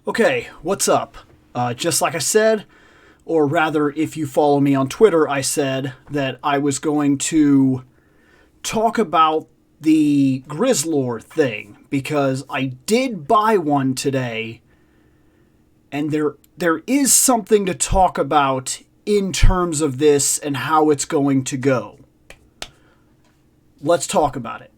Okay, what's up? Just like I said, or rather, if you follow me on Twitter, I said that I was going to talk about the Grizzlor thing because I did buy one today, and there is something to talk about in terms of this and how it's going to go. Let's talk about it.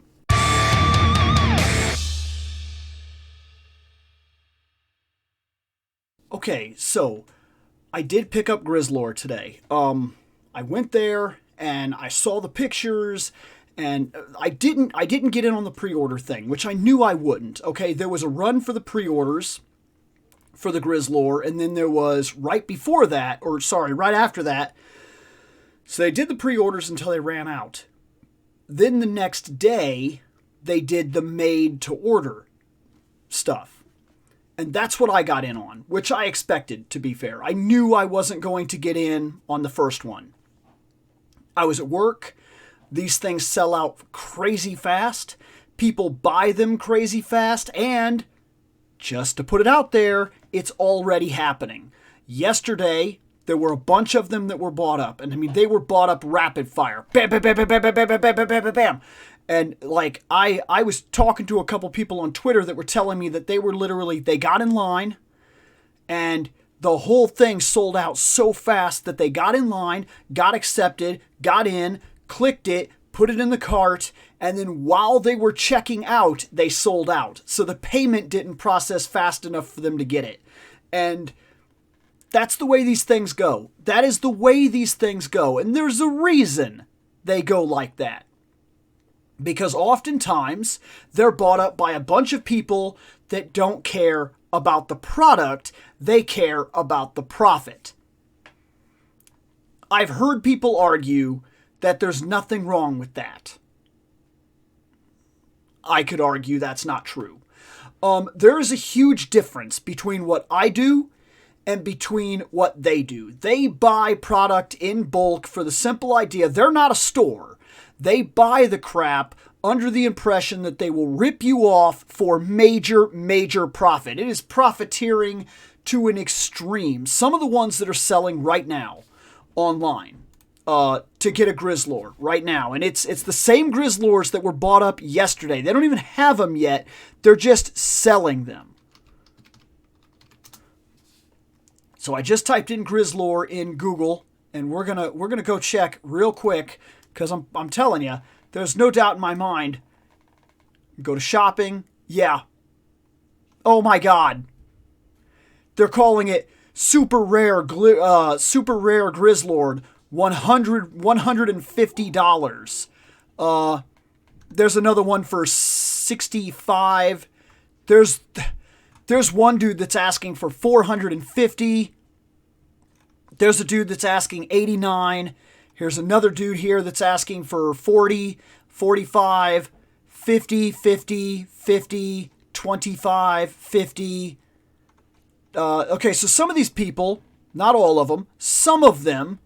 Okay, so I did pick up Grizzlor today. I went there and I saw the pictures, and I didn't get in on the pre-order thing, which I knew I wouldn't. Okay, there was a run for the pre-orders for the Grizzlor, and then there was right after that. So they did the pre-orders until they ran out. Then the next day, they did the made-to-order stuff. And that's what I got in on, which I expected, to be fair. I knew I wasn't going to get in on the first one. I was at work. These things sell out crazy fast. People buy them crazy fast. And, just to put it out there, it's already happening. Yesterday, there were a bunch of them that were bought up. And I mean, they were bought up rapid fire. Bam, bam, bam, bam, bam, bam, bam, bam, bam, bam, bam, bam. And like, I was talking to a couple people on Twitter that were telling me that they got in line and the whole thing sold out so fast that they got in line, got accepted, got in, clicked it, put it in the cart, and then while they were checking out, they sold out. So the payment didn't process fast enough for them to get it. And that's the way these things go. That is the way these things go. And there's a reason they go like that. Because oftentimes, they're bought up by a bunch of people that don't care about the product, they care about the profit. I've heard people argue that there's nothing wrong with that. I could argue that's not true. There is a huge difference between what I do and between what they do. They buy product in bulk for the simple idea they're not a store. They buy the crap under the impression that they will rip you off for major, major profit. It is profiteering to an extreme. Some of the ones that are selling right now online to get a Grizzlor right now. And it's the same Grizzlors that were bought up yesterday. They don't even have them yet. They're just selling them. So I just typed in Grizzlor in Google, and we're gonna go check real quick. Because I'm telling you, there's no doubt in my mind. Go to shopping. Yeah. Oh my God. They're calling it super rare Grizzlord, $150. There's another one for $65. There's one dude that's asking for $450. There's a dude that's asking $89. Here's another dude here that's asking for 40, 45, 50, 50, 50, 25, 50. Okay, so some of these people, not all of them, some of them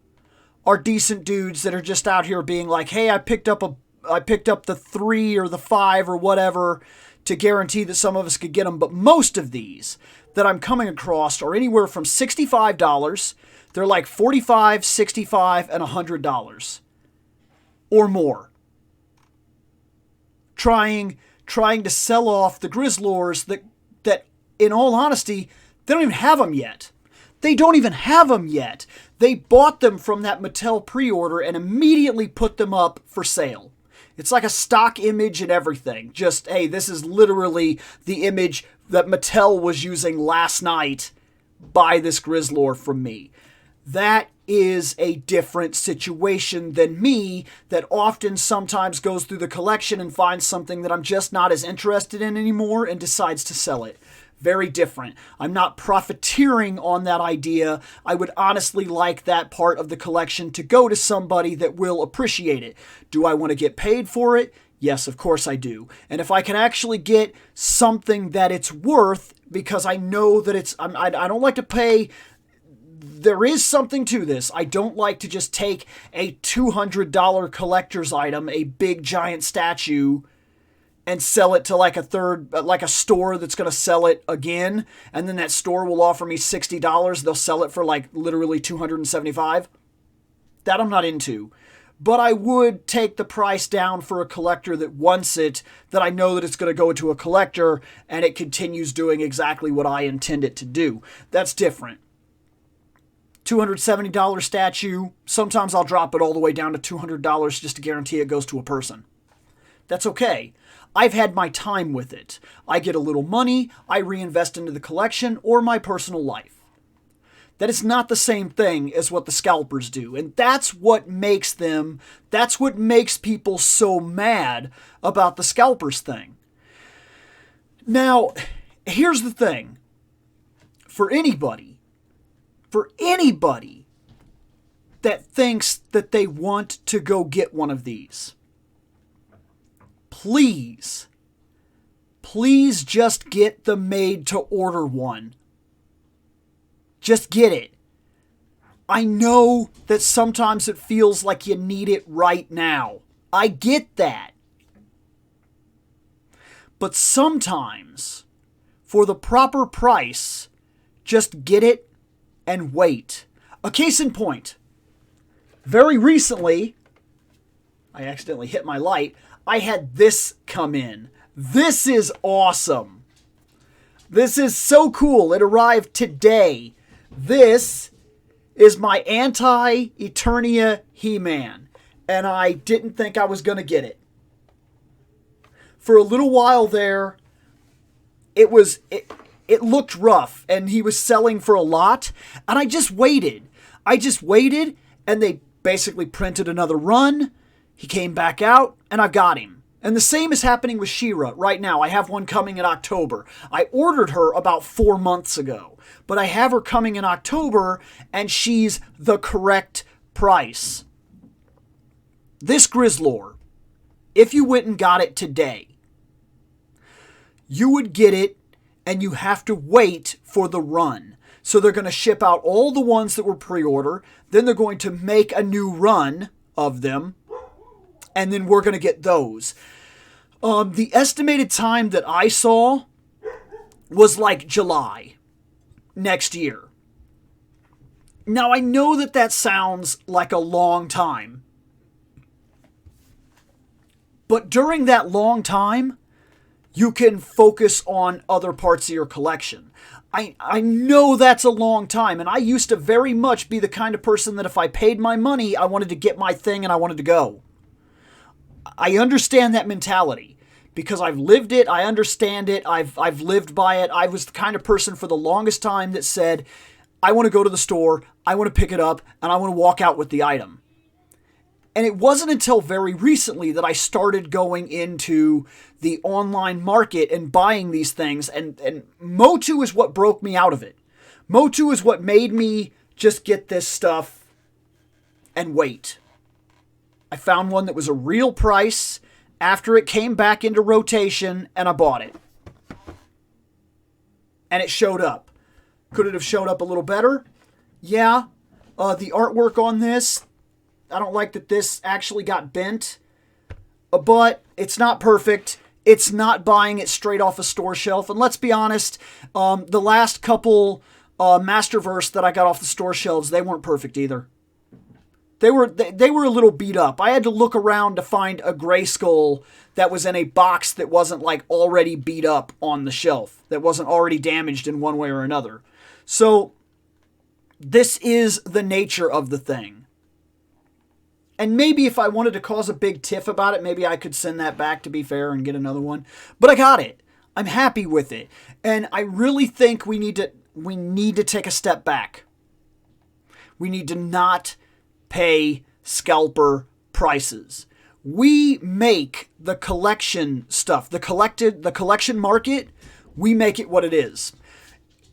are decent dudes that are just out here being like, hey, I picked up the 3 or the 5 or whatever to guarantee that some of us could get them. But most of these that I'm coming across are anywhere from $65. They're like $45, $65, and $100 or more. Trying to sell off the Grizzlors that, in all honesty, they don't even have them yet. They don't even have them yet. They bought them from that Mattel pre-order and immediately put them up for sale. It's like a stock image and everything. Just, hey, this is literally the image that Mattel was using last night. Buy this Grizzlor from me. That is a different situation than me that often sometimes goes through the collection and finds something that I'm just not as interested in anymore and decides to sell it. Very different. I'm not profiteering on that idea. I would honestly like that part of the collection to go to somebody that will appreciate it. Do I want to get paid for it? Yes, of course I do. And if I can actually get something that it's worth, because I know that I don't like to pay. There is something to this. I don't like to just take a $200 collector's item, a big giant statue, and sell it to like a store that's going to sell it again, and then that store will offer me $60. They'll sell it for like literally $275. That I'm not into. But I would take the price down for a collector that wants it, that I know that it's going to go to a collector and it continues doing exactly what I intend it to do. That's different. $270 statue, sometimes I'll drop it all the way down to $200 just to guarantee it goes to a person. That's okay. I've had my time with it. I get a little money, I reinvest into the collection or my personal life. That is not the same thing as what the scalpers do. And that's what makes people so mad about the scalpers thing. Now, here's the thing. For anybody that thinks that they want to go get one of these, please just get the made to order one. Just get it. I know that sometimes it feels like you need it right now. I get that. But sometimes, for the proper price, just get it and wait. A case in point. Very recently, I accidentally hit my light. I had this come in. This is awesome. This is so cool. It arrived today. This is my Anti-Eternia He-Man, and I didn't think I was going to get it. For a little while there, it looked rough, and he was selling for a lot, and I just waited. And they basically printed another run. He came back out, and I've got him. And the same is happening with She-Ra right now. I have one coming in October. I ordered her about 4 months ago, but I have her coming in October, and she's the correct price. This Grizzlor, if you went and got it today, you would get it, and you have to wait for the run. So they're going to ship out all the ones that were pre-order, then they're going to make a new run of them, and then we're going to get those. The estimated time that I saw was like July next year. Now, I know that sounds like a long time. But during that long time, you can focus on other parts of your collection. I know that's a long time, and I used to very much be the kind of person that if I paid my money, I wanted to get my thing and I wanted to go. I understand that mentality because I've lived it. I understand it. I've lived by it. I was the kind of person for the longest time that said, I want to go to the store, I want to pick it up, and I want to walk out with the item. And it wasn't until very recently that I started going into the online market and buying these things. And MOTU is what broke me out of it. MOTU is what made me just get this stuff and wait. I found one that was a real price after it came back into rotation, and I bought it. And it showed up. Could it have showed up a little better? Yeah. The artwork on this, I don't like that this actually got bent. But it's not perfect. It's not buying it straight off a store shelf. And let's be honest, the last couple Masterverse that I got off the store shelves, they weren't perfect either. They were a little beat up. I had to look around to find a Grayskull that was in a box that wasn't like already beat up on the shelf, that wasn't already damaged in one way or another. So this is the nature of the thing. And maybe if I wanted to cause a big tiff about it, maybe I could send that back, to be fair, and get another one. But I got it. I'm happy with it. And I really think we need to take a step back. We need to not pay scalper prices. We make the collection stuff, the collection market, we make it what it is.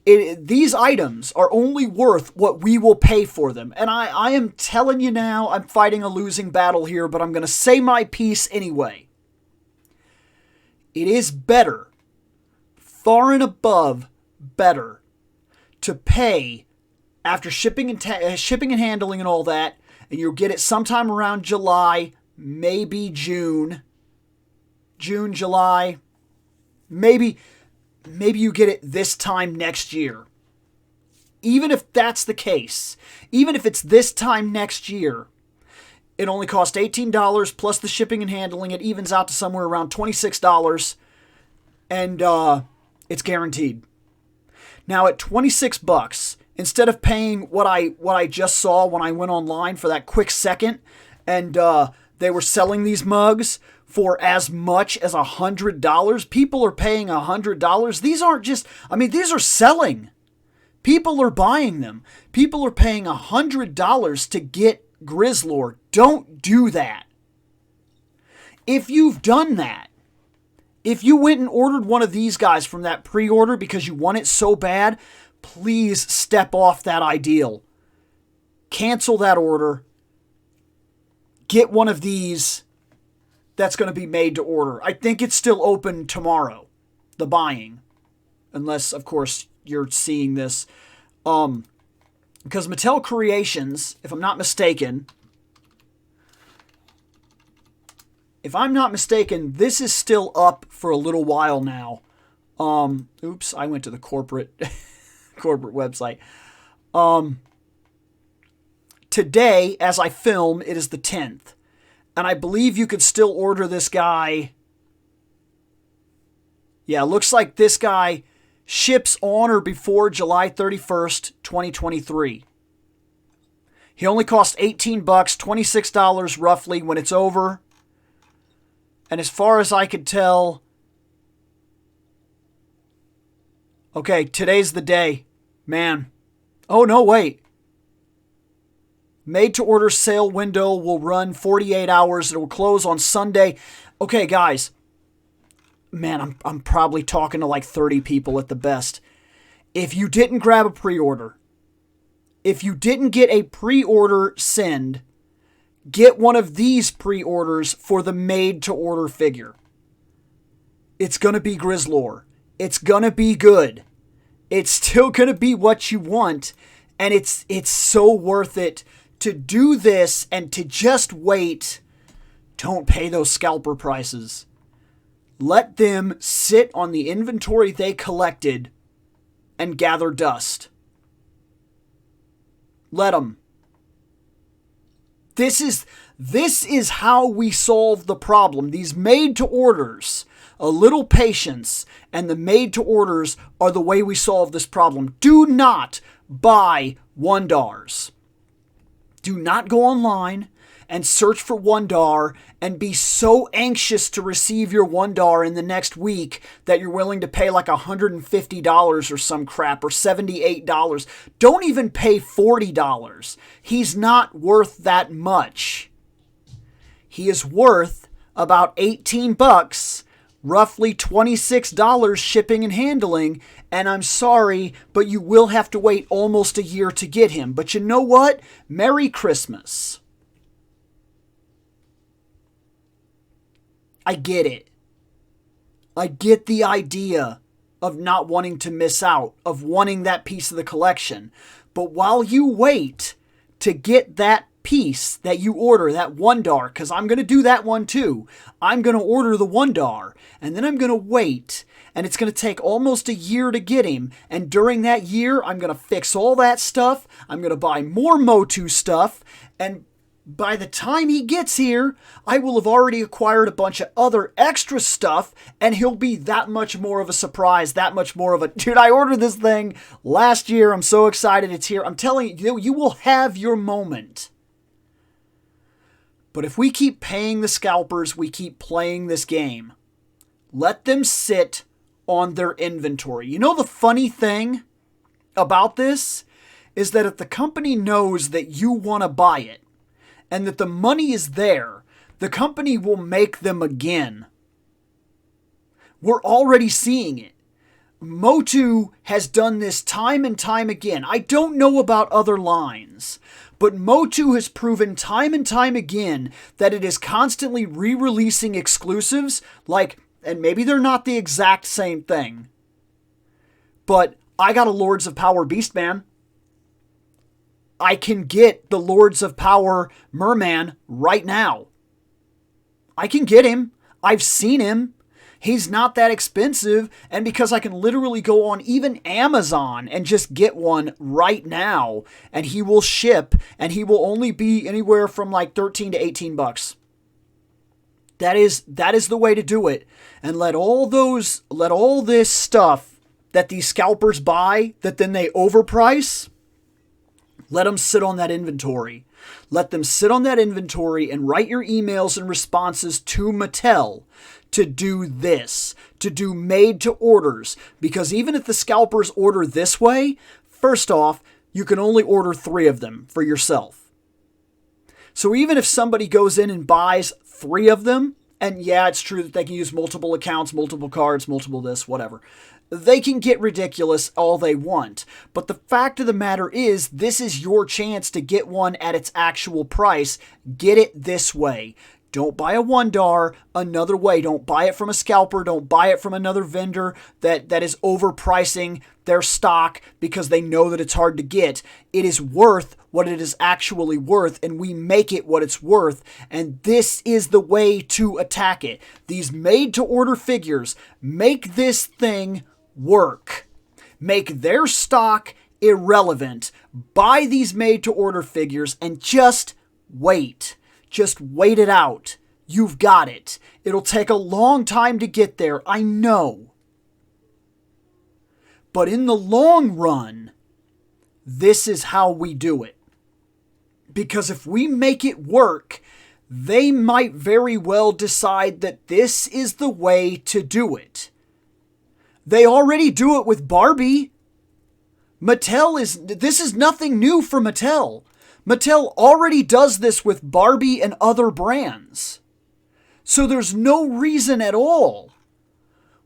These items are only worth what we will pay for them. And I am telling you now, I'm fighting a losing battle here, but I'm going to say my piece anyway. It is better, far and above better, to pay after shipping and handling and all that, and you'll get it sometime around July, maybe June, June, July. Maybe you get it this time next year. Even if that's the case, even if it's this time next year, it only costs $18 plus the shipping and handling. It evens out to somewhere around $26, and it's guaranteed. Now at $26, instead of paying what I just saw when I went online for that quick second, and they were selling these mugs for as much as $100, people are paying $100. These aren't just, these are selling. People are buying them. People are paying $100 to get Grizzlor. Don't do that. If you've done that, if you went and ordered one of these guys from that pre-order because you want it so bad, please step off that ideal. Cancel that order. Get one of these that's going to be made to order. I think it's still open tomorrow, the buying. Unless, of course, you're seeing this. Because Mattel Creations, if I'm not mistaken, this is still up for a little while now. Oops, I went to the corporate website. Today, as I film, it is the 10th. And I believe you could still order this guy. Yeah, it looks like this guy ships on or before July 31st, 2023. He only costs $18, $26 roughly when it's over. And as far as I could tell, okay, today's the day. Man. Oh, no, wait. Made-to-order sale window will run 48 hours. It will close on Sunday. Okay, guys. Man, I'm probably talking to like 30 people at the best. If you didn't grab a pre-order, if you didn't get a pre-order send, get one of these pre-orders for the made-to-order figure. It's going to be Grizzlor. It's going to be good. It's still going to be what you want, and it's so worth it to do this and to just wait. Don't pay those scalper prices. Let them sit on the inventory they collected and gather dust. Let them. This is how we solve the problem. These made-to-orders, a little patience, and the made-to-orders are the way we solve this problem. Do not buy Wun-Dars. Do not go online and search for Wun-Dar and be so anxious to receive your Wun-Dar in the next week that you're willing to pay like $150 or some crap, or $78. Don't even pay $40. He's not worth that much. He is worth about $18, roughly $26 shipping and handling, and I'm sorry, but you will have to wait almost a year to get him. But you know what? Merry Christmas. I get it. I get the idea of not wanting to miss out, of wanting that piece of the collection. But while you wait to get that piece that you order, that Wun-Dar, because I'm going to do that one too. I'm going to order the Wun-Dar, and then I'm going to wait, and it's going to take almost a year to get him. And during that year, I'm going to fix all that stuff. I'm going to buy more MOTU stuff, and by the time he gets here, I will have already acquired a bunch of other extra stuff, and he'll be that much more of a surprise, that much more of a, dude, I ordered this thing last year. I'm so excited it's here. I'm telling you, you will have your moment. But if we keep paying the scalpers, we keep playing this game. Let them sit on their inventory. You know the funny thing about this is that if the company knows that you want to buy it, and that the money is there, the company will make them again. We're already seeing it. MOTU has done this time and time again. I don't know about other lines, but MOTU has proven time and time again that it is constantly re-releasing exclusives, like, and maybe they're not the exact same thing, but I got a Lords of Power Beastman. I can get the Lords of Power Merman right now. I can get him. I've seen him. He's not that expensive, and because I can literally go on even Amazon and just get one right now, and he will ship, and he will only be anywhere from like 13 to 18 bucks. That is the way to do it. And let all this stuff that these scalpers buy that then they overprice, let them sit on that inventory. Let them sit on that inventory and write your emails and responses to Mattel to do this, to do made to orders. Because even if the scalpers order this way, first off, you can only order 3 of them for yourself. So even if somebody goes in and buys 3 of them, and yeah, it's true that they can use multiple accounts, multiple cards, multiple this, whatever. They can get ridiculous all they want. But the fact of the matter is, this is your chance to get one at its actual price. Get it this way. Don't buy a Wun-Dar another way. Don't buy it from a scalper. Don't buy it from another vendor that is overpricing their stock because they know that it's hard to get. It is worth what it is actually worth, and we make it what it's worth. And this is the way to attack it. These made-to-order figures make this thing work. Make their stock irrelevant. Buy these made-to-order figures and just wait. Just wait it out. You've got it. It'll take a long time to get there, I know. But in the long run, this is how we do it. Because if we make it work, they might very well decide that this is the way to do it. They already do it with Barbie. This is nothing new for Mattel. Mattel already does this with Barbie and other brands. So there's no reason at all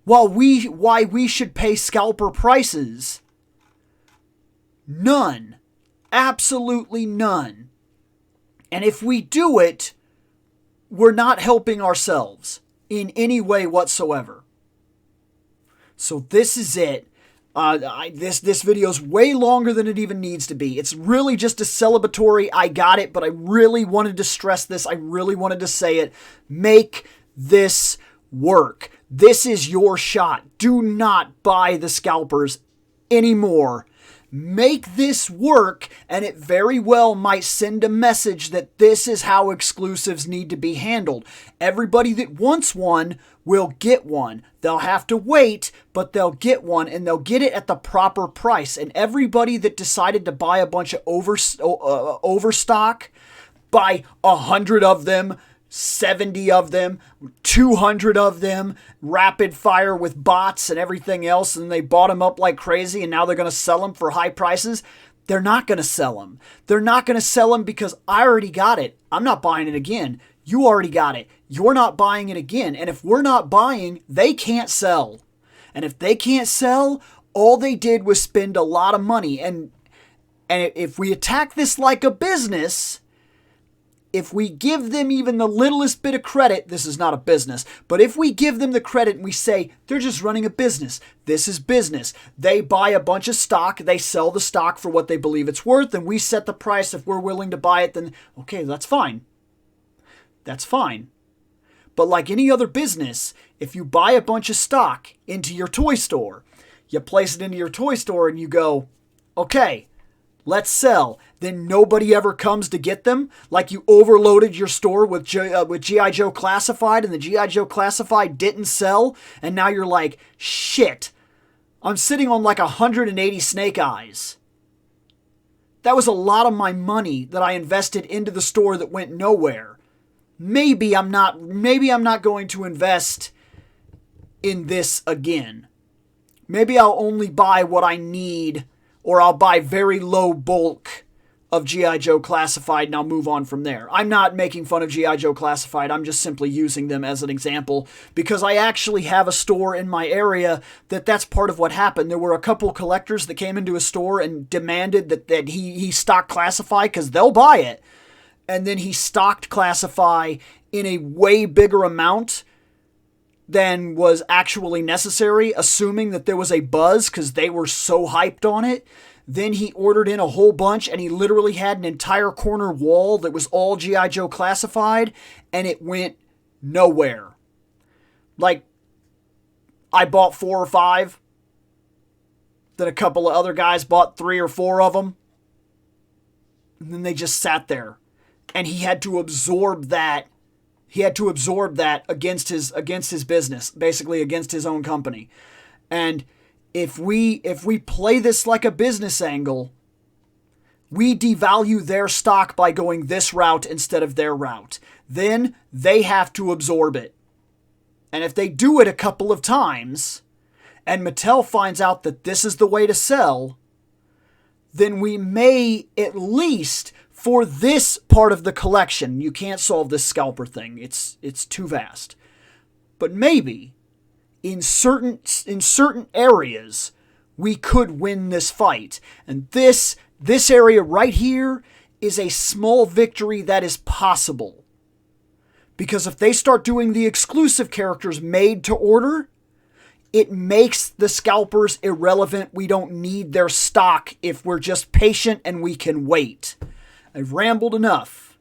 why we should pay scalper prices. None. Absolutely none. And if we do it, we're not helping ourselves in any way whatsoever. So this is it. This video is way longer than it even needs to be. It's really just a celebratory. I got it, but I really wanted to stress this. I really wanted to say it. Make this work. This is your shot. Do not buy the scalpers anymore. Make this work, and it very well might send a message that this is how exclusives need to be handled. Everybody that wants one will get one. They'll have to wait, but they'll get one, and they'll get it at the proper price. And everybody that decided to buy a bunch of overstock, buy 100 of them, 70 of them, 200 of them, rapid fire with bots and everything else, and they bought them up like crazy, and now they're going to sell them for high prices. They're not going to sell them. They're not going to sell them because I already got it. I'm not buying it again. You already got it. You're not buying it again. And if we're not buying, they can't sell. And if they can't sell, all they did was spend a lot of money. And if we attack this like a business, if we give them even the littlest bit of credit, this is not a business, but if we give them the credit and we say, they're just running a business, this is business. They buy a bunch of stock, they sell the stock for what they believe it's worth, and we set the price. If we're willing to buy it, then okay, that's fine. That's fine. But like any other business, if you buy a bunch of stock into your toy store, you place it into your toy store and you go, okay, let's sell. Then nobody ever comes to get them. Like you overloaded your store with G.I. Joe Classified, and the G.I. Joe Classified didn't sell. And now you're like, shit, I'm sitting on like 180 Snake Eyes. That was a lot of my money that I invested into the store that went nowhere. Maybe I'm not going to invest in this again. Maybe I'll only buy what I need, or I'll buy very low bulk of G.I. Joe Classified and I'll move on from there. I'm not making fun of G.I. Joe Classified. I'm just simply using them as an example because I actually have a store in my area that's part of what happened. There were a couple collectors that came into a store and demanded that he stock Classify because they'll buy it. And then he stocked Classify in a way bigger amount than was actually necessary, assuming that there was a buzz because they were so hyped on it. Then he ordered in a whole bunch, and he literally had an entire corner wall that was all G.I. Joe Classified, and it went nowhere. Like, I bought 4 or 5. Then a couple of other guys bought 3 or 4 of them. And then they just sat there. And he had to absorb that. He had to absorb that against his business, basically against his own company. And if we play this like a business angle, we devalue their stock by going this route instead of their route. Then they have to absorb it. And if they do it a couple of times, and Mattel finds out that this is the way to sell, then we may, at least for this part of the collection, you can't solve this scalper thing. It's too vast. But maybe in certain areas, we could win this fight. And this area right here is a small victory that is possible. Because if they start doing the exclusive characters made to order, it makes the scalpers irrelevant. We don't need their stock if we're just patient and we can wait. I've rambled enough.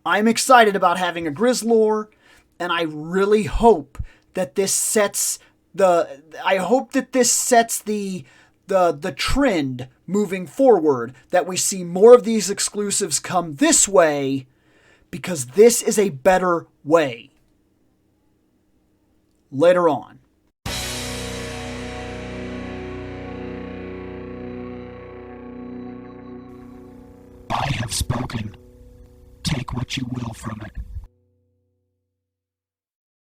I'm excited about having a Grizzlor, and I really hope that this sets the trend moving forward, that we see more of these exclusives come this way, because this is a better way. Later on. I have spoken. Take what you will from it.